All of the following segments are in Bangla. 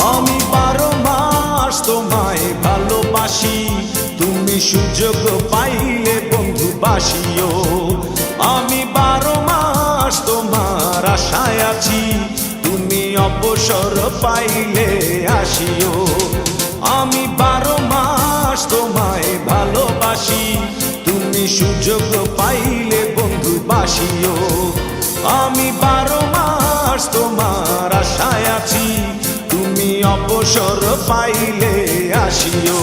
আমি 12 মাস তোমায় ভালোবাসি, তুমি সুযোগ পাইলে বন্ধু বাসিও। আমি 12 মাস তোমার আশায় আছি, তুমি অবসর পাইলে আসিও। আমি 12 মাস তোমায় ভালোবাসি, তুমি সুযোগ পাইলে বন্ধু বাসিও। আমি 12 মাস তোমার আশায় আছি, তুমি অবসর পাইলে আসিও।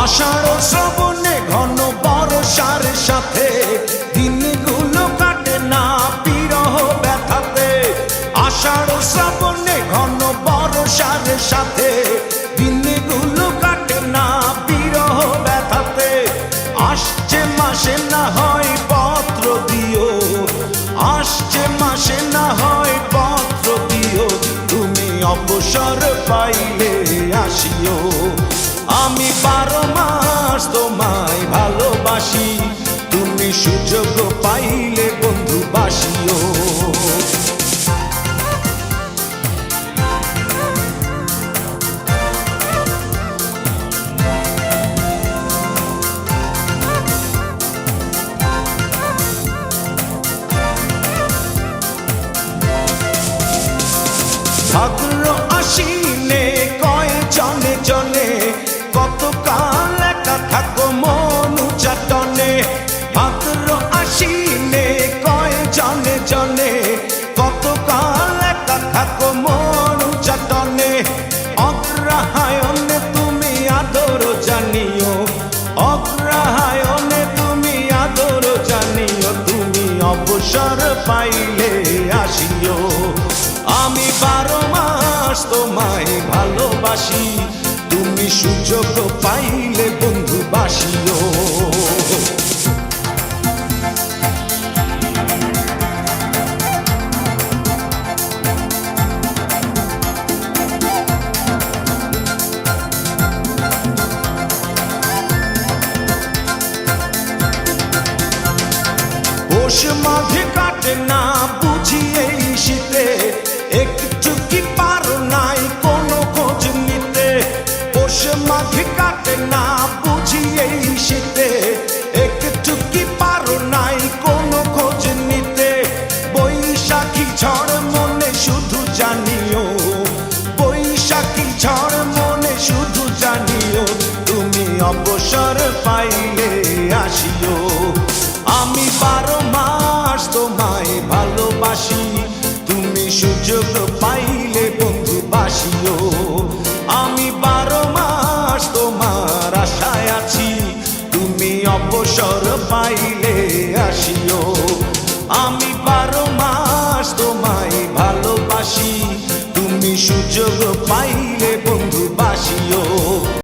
আষাঢ় শ্রাবণে ঘন বর্ষার সাথে দিনগুলো কাটে না বিরহ ব্যথাতে। আষাঢ় শ্রাবণে ঘন বর্ষার সাথে দিনগুলো কাটে না বিরহ ব্যথাতে। আসছে মাসে না হয় পত্র দিও, আসছে মাসে না হয় পত্র দিও, তুমি অবসর পাইলে আসিও। আমি 12 মাস তোমায় ভালোবাসি, তুমি সুযোগ পাইলে বন্ধু বাসিও। ভাদ্র আশ্বিনে কয় জনে জনে, কতকাল একা থাকো মন উচাটনে। ভাদ্র আশ্বিনে কয় জনে জনে, কতকাল একা থাকো মন উচাটনে। অগ্রহায়ণে তুমি আদর জানিও, অগ্রহায়ণে তুমি আদর জানিও, তুমি অবসর পাইলে আসিও। আমি 12 মাস তোমায় ভালোবাসি, তুমি সুযোগ পাইলে বন্ধু বাসিও। পৌষ মাঘে কাটে না বুঝি এই শীতে, একটু কি পারো নাই কোনো খোঁজ নিতে। পৌষ মাঘে কাটে না বুঝি এই শীতে, একটু কি পারো নাই কোনো খোঁজ নিতে। বৈশাখী ঝড় মনে শুধু জানিও, বৈশাখী ঝড় মনে শুধু জানিও, তুমি অবসর পাইলে আসিও। আমি 12 মাস তোমায় ভালোবাসি, তুমি সুযোগ পাইলে বন্ধু বাসিও। আমি 12 মাস তোমার আশায় আছি, তুমি অবসর পাইলে আসিও। আমি 12 মাস তোমায় ভালোবাসি, তুমি সুযোগ পাইলে বন্ধু বাসিও।